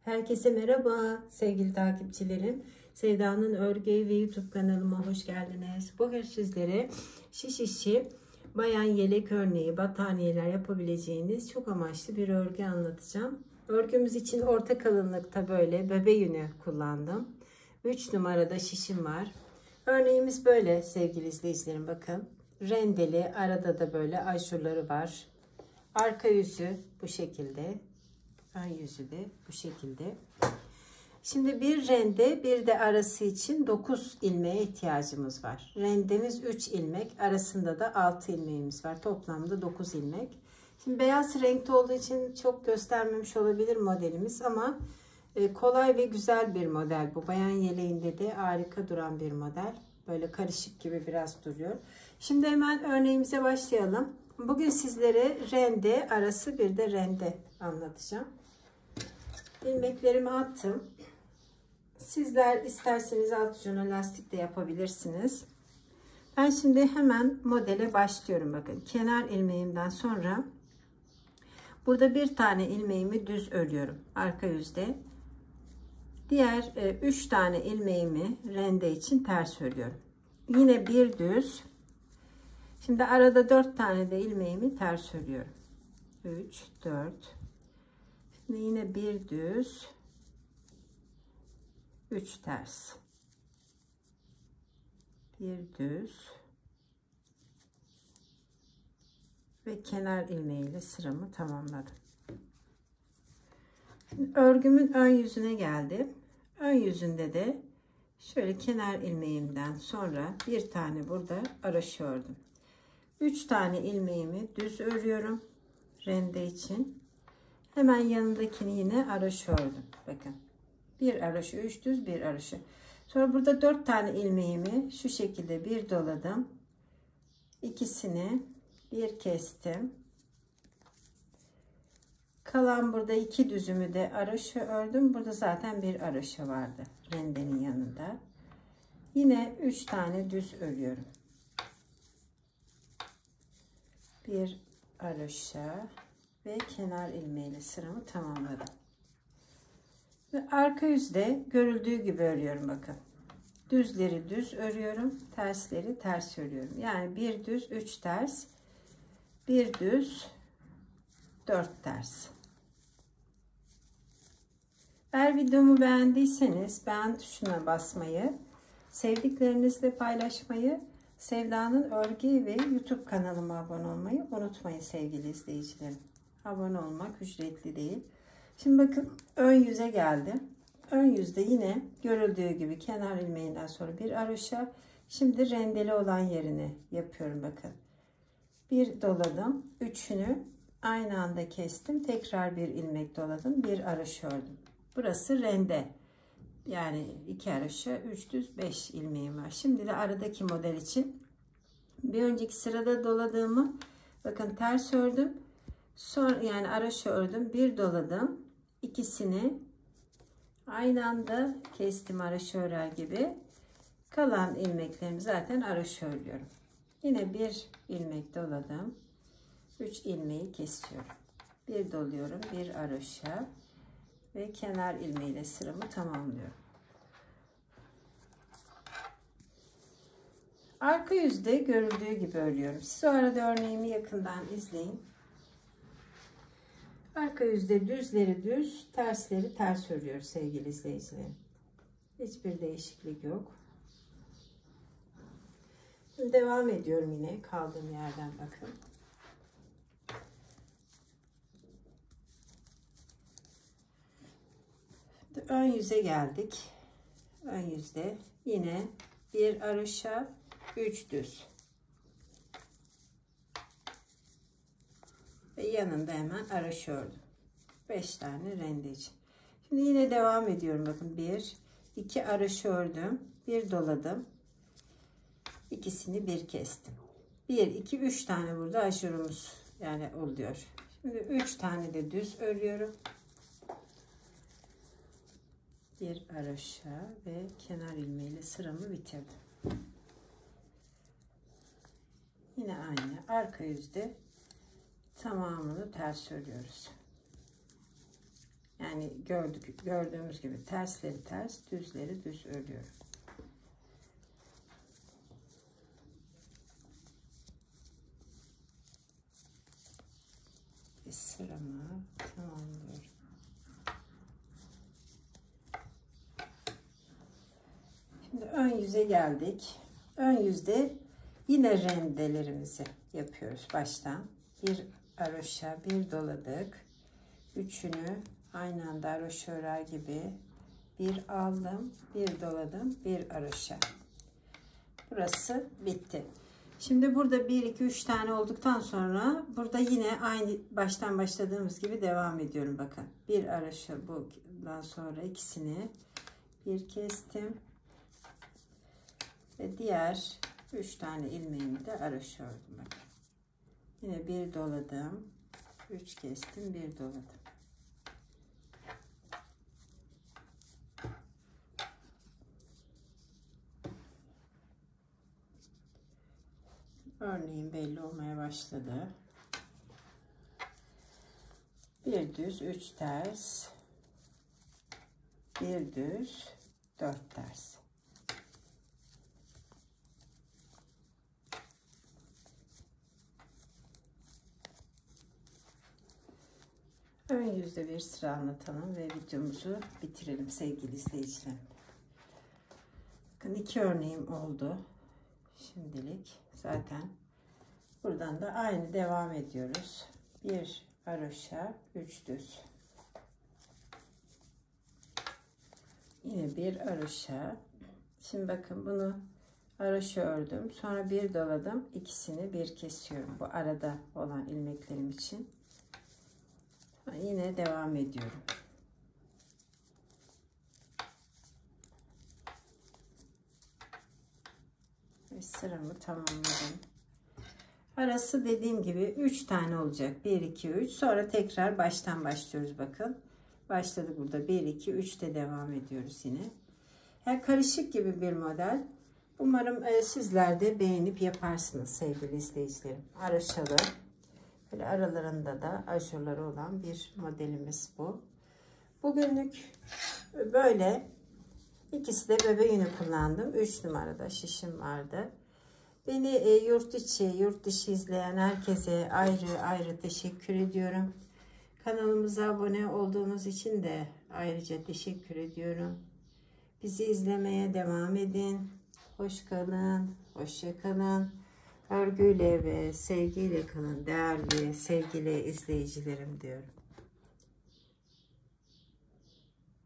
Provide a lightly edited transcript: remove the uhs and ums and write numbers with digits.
Herkese merhaba sevgili takipçilerim. Sevda'nın Örgü Evi YouTube kanalıma hoş geldiniz. Bugün sizlere şiş işi, bayan yelek örneği, battaniyeler yapabileceğiniz çok amaçlı bir örgü anlatacağım. Örgümüz için orta kalınlıkta böyle bebe yünü kullandım. 3 numarada şişim var. Örneğimiz böyle sevgili izleyicilerim, bakın. Rendeli, arada da böyle ajurları var. Arka yüzü bu şekilde. Ön yüzü de bu şekilde. Şimdi bir rende bir de arası için 9 ilmeğe ihtiyacımız var. Rendemiz 3 ilmek, arasında da 6 ilmeğimiz var. Toplamda 9 ilmek. Şimdi beyaz renkte olduğu için çok göstermemiş olabilir modelimiz ama kolay ve güzel bir model bu. Bayan yeleğinde de harika duran bir model. Böyle karışık gibi biraz duruyor. Şimdi hemen örneğimize başlayalım. Bugün sizlere rende arası bir de rende anlatacağım. İlmeklerimi attım. Sizler isterseniz alt ucuna lastik de yapabilirsiniz. Ben şimdi hemen modele başlıyorum. Bakın, kenar ilmeğimden sonra burada bir tane ilmeğimi düz örüyorum arka yüzde. Diğer 3 tane ilmeğimi rende için ters örüyorum. Yine bir düz. Şimdi arada 4 tane de ilmeğimi ters örüyorum. 3, 4. Şimdi yine bir düz, 3 ters, bir düz ve kenar ilmeğiyle sıramı tamamladım. Şimdi örgümün ön yüzüne geldim. Ön yüzünde de şöyle kenar ilmeğimden sonra bir tane burada araşı ördüm. 3 tane ilmeğimi düz örüyorum rende için. Hemen yanındakini yine araşı ördüm. Bakın, bir araşı, 3 düz, bir araşı. Sonra burada 4 tane ilmeğimi şu şekilde bir doladım. İkisini bir kestim. Kalan burada 2 düzümü de araşı ördüm. Burada zaten bir araşı vardı rendenin yanında. Yine 3 tane düz örüyorum. Bir araşa ve kenar ilmeğiyle sıramı tamamladım. Ve arka yüzde görüldüğü gibi örüyorum, bakın. Düzleri düz örüyorum, tersleri ters örüyorum. Yani bir düz, 3 ters, bir düz, 4 ters. Eğer videomu beğendiyseniz beğen tuşuna basmayı, sevdiklerinizle paylaşmayı, Sevda'nın Örgü ve YouTube kanalıma abone olmayı unutmayın sevgili izleyicilerim. Abone olmak ücretli değil. Şimdi bakın, ön yüze geldim. Ön yüzde yine görüldüğü gibi kenar ilmeğinden sonra bir araşa. Şimdi rendeli olan yerini yapıyorum, bakın. Bir doladım. Üçünü aynı anda kestim. Tekrar bir ilmek doladım. Bir araşa ördüm. Burası rende. Yani 2 araşa, 3 düz, 5 ilmeğim var. Şimdi de aradaki model için bir önceki sırada doladığımı, bakın, ters ördüm. Sonra yani araşa ördüm. Bir doladım. İkisini aynı anda kestim araşa örer gibi. Kalan ilmeklerimi zaten araşa örüyorum. Yine bir ilmek doladım. 3 ilmeği kesiyorum. Bir doluyorum, bir araşa ve kenar ilmeğiyle sıramı tamamlıyorum. Arka yüzde görüldüğü gibi örüyorum. Siz o arada örneğimi yakından izleyin. Arka yüzde düzleri düz, tersleri ters örüyoruz sevgili izleyicilerim. Hiçbir değişiklik yok. Şimdi devam ediyorum yine kaldığım yerden, bakın. Şimdi ön yüze geldik. Ön yüzde yine bir araşa, 3 düz. Ve yanında hemen araşa ördüm. 5 tane rende için. Şimdi yine devam ediyorum. Bakın, 1, 2 araşa ördüm. Bir doladım. İkisini bir kestim. 1, 2, 3 tane burada aşırımız yani oluyor. Şimdi 3 tane de düz örüyorum. Bir araşa ve kenar ilmeğiyle sıramı bitirdim. Yine aynı arka yüzde tamamını ters örüyoruz. Yani gördüğümüz gibi tersleri ters, düzleri düz örüyorum. Bir sıramı tamamlıyorum. Şimdi ön yüze geldik. Ön yüzde yine rendelerimizi yapıyoruz baştan. Bir haroşa, bir doladık. Üçünü aynı anda haroşa örer gibi bir aldım, bir doladım, bir haroşa. Burası bitti. Şimdi burada 1 2 3 tane olduktan sonra burada yine aynı baştan başladığımız gibi devam ediyorum. Bakın bir haroşa, bundan sonra ikisini bir kestim ve diğer 3 tane ilmeğimi de haroşa ördüm. Bakın yine bir doladım, 3 kestim, bir doladım. Örneğin belli olmaya başladı. Bir düz, 3 ters, bir düz, 4 ters. Ön yüzde bir sıra anlatalım ve videomuzu bitirelim sevgili izleyicilerim. Bakın 2 örneğim oldu. Şimdilik zaten buradan da aynı devam ediyoruz. Bir haroşa, 3 düz. Yine bir haroşa. Şimdi bakın bunu haroşa ördüm. Sonra bir doladım. İkisini bir kesiyorum. Bu arada olan ilmeklerim için. Yine devam ediyorum. Ve sıramı tamamladım. Arası dediğim gibi 3 tane olacak. 1 2 3. Sonra tekrar baştan başlıyoruz bakın. Başladık burada. 1 2 3 de devam ediyoruz yine. Yani karışık gibi bir model. Umarım sizler de beğenip yaparsınız sevgili izleyicilerim. Haroşalı. Böyle aralarında da ajurları olan bir modelimiz bu. Bugünlük böyle. İkisi de bebe yünü kullandım. 3 numarada şişim vardı. Beni yurt içi, yurt dışı izleyen herkese ayrı ayrı teşekkür ediyorum. Kanalımıza abone olduğunuz için de ayrıca teşekkür ediyorum. Bizi izlemeye devam edin. Hoş kalın, hoşça kalın. Örgüyle ve sevgiyle kalın değerli sevgili izleyicilerim diyorum.